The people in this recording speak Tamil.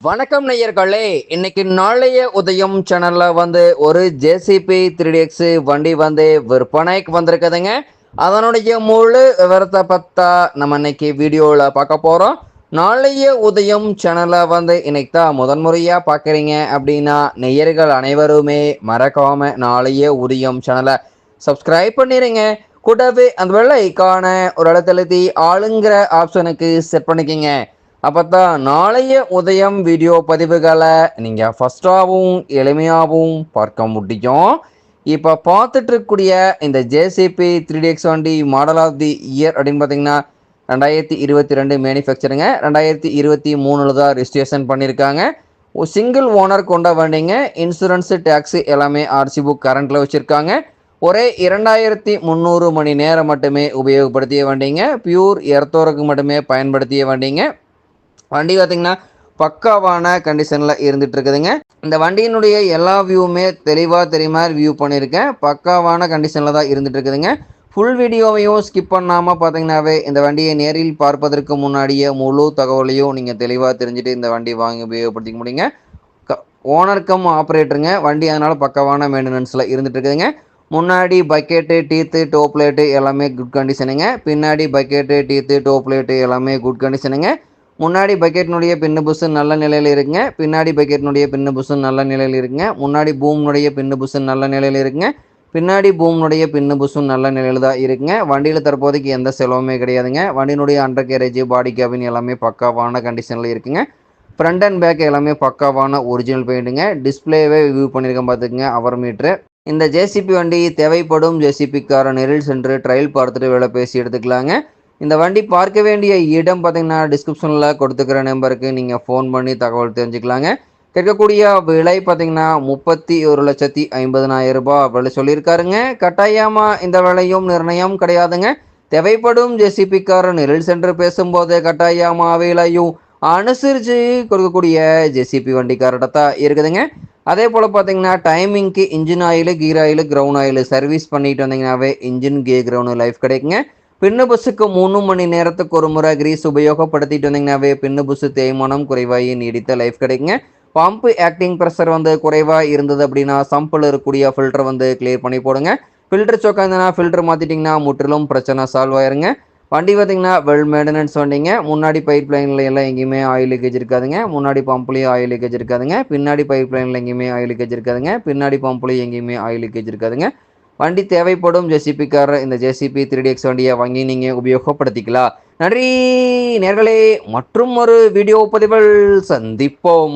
வணக்கம் நேயர்களே. இன்னைக்கு நாளைய உதயம் சேனல்ல ஒரு ஜேசிபி 3DX வண்டி விற்பனைக்கு வந்திருக்குதுங்க. அதனுடைய முழு விவரத்தை பத்தா நம்ம இன்னைக்கு வீடியோல பார்க்க போறோம். நாளைய உதயம் சேனல்ல இன்னைக்கு தான் முதன்முறையா பார்க்குறீங்க அப்படின்னா நேயர்கள் அனைவருமே மறக்காம நாளைய உதயம் சேனலை சப்ஸ்கிரைப் பண்ணிடுங்க. கூடவே அந்த வெள்ளை ஐக்கான ஒரு இடத்துல ஆளுங்கிற ஆப்ஷனுக்கு செட் பண்ணிக்கிங்க. அப்பதான் நாளைய உதயம் வீடியோ பதிவுகளை நீங்கள் ஃபஸ்ட்டாகவும் எளிமையாகவும் பார்க்க முடியும். இப்போ பார்த்துட்டு இருக்கக்கூடிய இந்த ஜேசிபி 3DX வண்டி மாடல் ஆஃப் தி இயர் அப்படின்னு பார்த்தீங்கன்னா 2022 மேனுஃபேக்சருங்க. 2023 தான் ரிஜிஸ்ட்ரேஷன் பண்ணியிருக்காங்க. சிங்கிள் ஓனர் கொண்ட வண்டிங்க. இன்சூரன்ஸு டேக்ஸு எல்லாமே ஆர்சி புக் கரண்ட்டில் வச்சுருக்காங்க. ஒரே 2300 மணி நேரம் மட்டுமே உபயோகப்படுத்திய வண்டிங்க. பியூர் எர்த்தோருக்கு மட்டுமே பயன்படுத்திய வண்டிங்க. வண்டி பார்த்திங்கன்னா பக்காவான கண்டிஷனில் இருந்துகிட்டு இருக்குதுங்க. இந்த வண்டியினுடைய எல்லா வியூவுமே தெளிவாக தெரியுமா வியூ பண்ணியிருக்கேன். பக்காவான கண்டிஷனில் தான் இருந்துகிட்டு இருக்குதுங்க. ஃபுல் வீடியோவையும் ஸ்கிப் பண்ணாமல் பார்த்தீங்கன்னாவே இந்த வண்டியை நேரில் பார்ப்பதற்கு முன்னாடியே முழு தகவலையும் நீங்கள் தெளிவாக தெரிஞ்சுட்டு இந்த வண்டி வாங்கி உபயோகப்படுத்திக்க முடியுங்க. ஓனர் கம் ஆப்ரேட்டருங்க வண்டி, அதனால் பக்காவான மெயின்டெனன்ஸில் இருந்துகிட்டு இருக்குதுங்க. முன்னாடி பக்கெட்டு டீத்து டோப் லைட்டு எல்லாமே குட் கண்டிஷனுங்க. பின்னாடி பக்கெட்டு டீத்து டோப் லைட்டு எல்லாமே குட் கண்டிஷனுங்க. முன்னாடி பக்கெட்னுடைய பின்னு புஷு நல்ல நிலையில் இருக்குங்க. பின்னாடி பக்கெட்னுடைய பின்னு புஷு நல்ல நிலையில் இருக்குங்க. முன்னாடி பூம்னுடைய பின்னு புஷு நல்ல நிலையில் இருக்குங்க. பின்னாடி பூம்னுடைய பின்னு புஷும் நல்ல நிலையில் தான் இருக்குங்க. வண்டியில் தற்போதைக்கு எந்த செலவுமே கிடையாதுங்க. வண்டியினுடைய அண்டர் கேரேஜ் பாடி கேபின் எல்லாமே பக்காவான கண்டிஷனில் இருக்குங்க. ஃப்ரண்ட் அண்ட் பேக் எல்லாமே பக்காவான ஒரிஜினல் பெயிண்ட்டுங்க. டிஸ்பிளேவே வியூ பண்ணியிருக்கேன் பார்த்துக்குங்க அவர் மீட்ரு. இந்த ஜேசிபி வண்டி தேவைப்படும் ஜேசிபிக்கார நேரில் சென்று ட்ரையல் பார்த்துட்டு வேலை பேசி எடுத்துக்கலாங்க. இந்த வண்டி பார்க்க வேண்டிய இடம் பார்த்தீங்கன்னா டிஸ்கிரிப்ஷனில் கொடுத்துக்கிற நம்பருக்கு நீங்கள் ஃபோன் பண்ணி தகவல் தெரிஞ்சுக்கலாங்க. கேட்கக்கூடிய விலை பார்த்தீங்கன்னா 31,50,000 ரூபாய் விலை சொல்லியிருக்காருங்க. கட்டாயமாக இந்த விலையும் நிர்ணயம் கிடையாதுங்க. தேவைப்படும் ஜேசிபிக்கார நேரில் சென்று பேசும்போது கட்டாயமாக விலையும் அனுசரித்து கொடுக்கக்கூடிய ஜேசிபி வண்டிக்காரர்கிட்ட தான் இருக்குதுங்க. அதே போல் பார்த்தீங்கன்னா டைமிங்க்கு engine oil, gear oil, ground oil service பண்ணிட்டு வந்தீங்கன்னாவே இன்ஜின் கீர் கிரவுண்ட் லைஃப் கிடைக்குங்க. பின்னு புஷுக்கு 3 மணி நேரத்துக்கு ஒரு முறை கிரீஸ் உபயோகப்படுத்திட்டு வந்தீங்கன்னாவே பின்னு புஷு தேய்மானம் குறைவாகி நீடித்த லைஃப் கிடைக்குங்க. பம்பு ஆக்டிங் ப்ரெஷர் குறைவாக இருந்தது அப்படின்னா சம்பில் இருக்கக்கூடிய ஃபில்டர் கிளியர் பண்ணி போடுங்க. ஃபில்டர் சோக்கா இருந்ததுன்னா ஃபில்டர் மாற்றிட்டிங்கன்னா முற்றிலும் பிரச்சனை சால்வ் ஆயிருங்க. வண்டி பார்த்தீங்கன்னா வெல் மெயின்டெனன்ஸ் வண்டிங்க. முன்னாடி பைப் லைனில் எல்லாம் எங்கேயுமே ஆயில் லீக்கேஜ் இருக்காதுங்க. முன்னாடி பம்ப்லேயும் ஆயில் லீக்கேஜ் இருக்காதுங்க. பின்னாடி பைப் லைனில் எங்கேயுமே ஆயில் லீக்கேஜ் இருக்காதுங்க. பின்னாடி பம்ப்லேயும் எங்கேயுமே ஆயில் லீக்கேஜ் இருக்காதுங்க. வண்டி தேவைப்படும் ஜேசிபிக்கார இந்த ஜேசிபி 3DX வண்டியை வாங்கி நீங்கள் உபயோகப்படுத்திக்கலாம். நன்றி நேர்களே. மற்றும் ஒரு வீடியோ பதிவில் சந்திப்போம்.